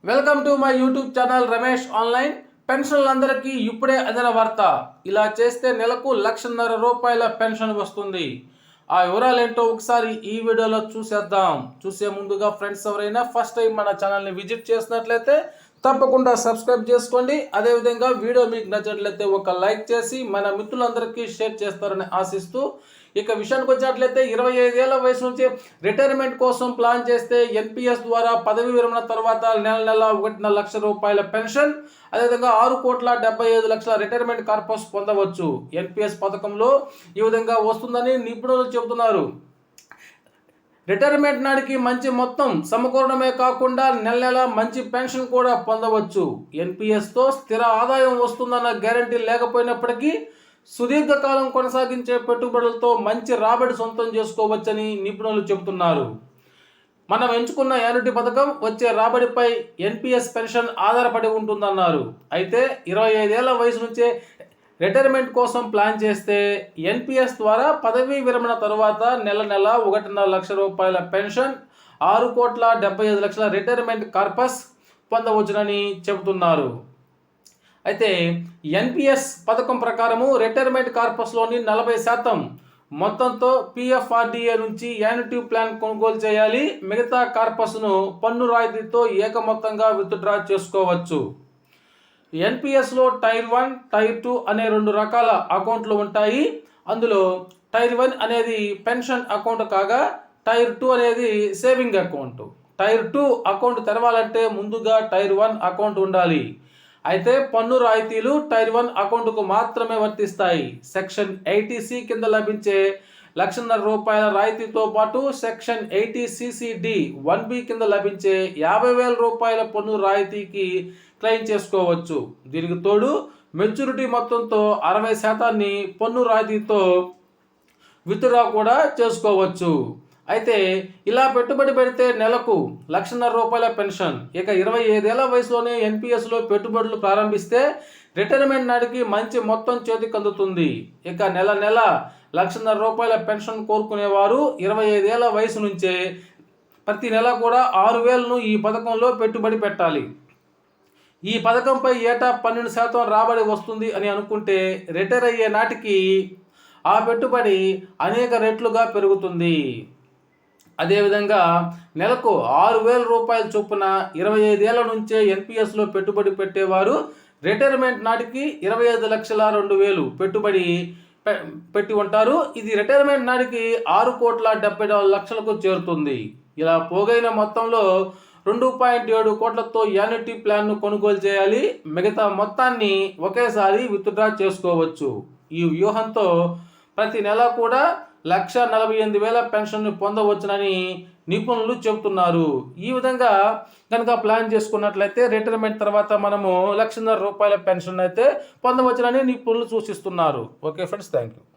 Welcome to my YouTube channel Ramesh online. పెన్షన్లందరికీ ఇప్పుడే అందిన వార్త. ఇలా చేస్తే నెలకు ₹1,50,000 పెన్షన్ వస్తుంది. ఆ వివరాలు ఏంటో ఒకసారి ఈ వీడియోలో చూసేద్దాం. చూసే ముందుగా ఫ్రెండ్స్ ఎవరైనా ఫస్ట్ టైం మన ఛానల్ని విజిట్ చేసినట్లయితే తప్పకుండా సబ్స్క్రైబ్ చేసుకోండి. అదేవిధంగా వీడియో మీకు నచ్చినట్లయితే ఒక లైక్ చేసి మన మిత్రులందరికీ షేర్ చేస్తారని ఆశిస్తూ, ఇక విషయానికి వచ్చినట్లయితే 25 ఏళ్ల వయసు నుంచి రిటైర్మెంట్ కోసం ప్లాన్ చేస్తే ఎన్పిఎస్ ద్వారా పదవి విరమణ తర్వాత నెల నెల ₹1,50,000 పెన్షన్, అదేవిధంగా 6,75,00,000 రిటైర్మెంట్ కార్పస్ పొందవచ్చు. ఎన్పిఎస్ పథకంలో ఈ విధంగా వస్తుందని నిపుణులు చెబుతున్నారు. రిటైర్మెంట్ నాటికి మంచి మొత్తం సమకూరడమే కాకుండా నెల నెల మంచి పెన్షన్ కూడా పొందవచ్చు. ఎన్పిఎస్తో స్థిర ఆదాయం వస్తుందన్న గ్యారంటీ లేకపోయినప్పటికీ సుదీర్ఘకాలం కొనసాగించే పెట్టుబడులతో మంచి రాబడి సొంతం చేసుకోవచ్చని నిపుణులు చెబుతున్నారు. మనం ఎంచుకున్న యాన్యుటీ పథకం వచ్చే రాబడిపై ఎన్పిఎస్ పెన్షన్ ఆధారపడి ఉంటుందన్నారు. అయితే 25 ఏళ్ల వయసు నుంచే రిటైర్మెంట్ కోసం ప్లాన్ చేస్తే ఎన్పిఎస్ ద్వారా పదవీ విరమణ తరువాత నెల నెల ₹1,50,000 పెన్షన్, 6,75,00,000 రిటైర్మెంట్ కార్పస్ పొందవచ్చునని చెబుతున్నారు. అయితే ఎన్పిఎస్ పథకం ప్రకారము రిటైర్మెంట్ కార్పస్లోని 40% మొత్తంతో పిఎఫ్ఆర్డిఏ నుంచి యాన్యుటీ ప్లాన్ కొనుగోలు చేయాలి. మిగతా కార్పస్ను పన్ను రాయితీతో ఏకమొత్తంగా విత్డ్రా చేసుకోవచ్చు. ఎన్పిఎస్లో టైర్ 1, టైర్ 2 అనే 2 రకాల అకౌంట్లు ఉంటాయి. అందులో టైర్ 1 అనేది పెన్షన్ అకౌంట్ కాగా, టైర్ 2 అనేది సేవింగ్ అకౌంట్. టైర్ 2 అకౌంట్ తెరవాలంటే ముందుగా టైర్ 1 అకౌంట్ ఉండాలి. అయితే పన్ను రాయితీలు టైర్ 1 అకౌంట్కు మాత్రమే వర్తిస్తాయి. సెక్షన్ 80C కింద లభించే ₹1,50,000 రాయితీతో పాటు సెక్షన్ 80CCD 1B కింద లభించే ₹50,000 పన్ను రాయితీకి క్లెయిమ్ చేసుకోవచ్చు. దీనికి తోడు మెచ్యూరిటీ మొత్తంతో 60% పన్ను రాయితీతో విత్డ్రా కూడా చేసుకోవచ్చు. అయితే ఇలా పెట్టుబడి పెడితే నెలకు ₹1,50,000 పెన్షన్. ఇక 25 ఏళ్ల వయసులోనే ఎన్పిఎస్లో పెట్టుబడులు ప్రారంభిస్తే రిటైర్మెంట్ నాటికి మంచి మొత్తం చేతికి అందుతుంది. ఇక నెల నెల ₹1,50,000 పెన్షన్ కోరుకునేవారు 25 ఏళ్ల వయసు నుంచే ప్రతి నెల కూడా 6,000ను ఈ పథకంలో పెట్టుబడి పెట్టాలి. ఈ పథకంపై ఏటా 12% రాబడి వస్తుంది అని అనుకుంటే రిటైర్ అయ్యే నాటికి ఆ పెట్టుబడి అనేక రెట్లుగా పెరుగుతుంది. అదేవిధంగా నెలకు ₹6,000 చొప్పున 25 ఏళ్ల నుంచే ఎన్పిఎస్లో పెట్టుబడి పెట్టేవారు రిటైర్మెంట్ నాటికి 25,02,000 పెట్టుబడి పెట్టి ఉంటారు. ఇది రిటైర్మెంట్ నాటికి 6,74,00,000కు చేరుతుంది. ఇలా పోగైన మొత్తంలో 2.7 కోట్లతో యాన్యుటీ ప్లాన్ను కొనుగోలు చేయాలి. మిగతా మొత్తాన్ని ఒకేసారి విత్డ్రా చేసుకోవచ్చు. ఈ వ్యూహంతో ప్రతి నెల కూడా 1,48,000 పెన్షన్ను పొందవచ్చునని నిపుణులు చెబుతున్నారు. ఈ విధంగా కనుక ప్లాన్ చేసుకున్నట్లయితే రిటైర్మెంట్ తర్వాత మనము ₹1,50,000 పెన్షన్ అయితే పొందవచ్చునని నిపుణులు సూచిస్తున్నారు. Okay friends, thank you.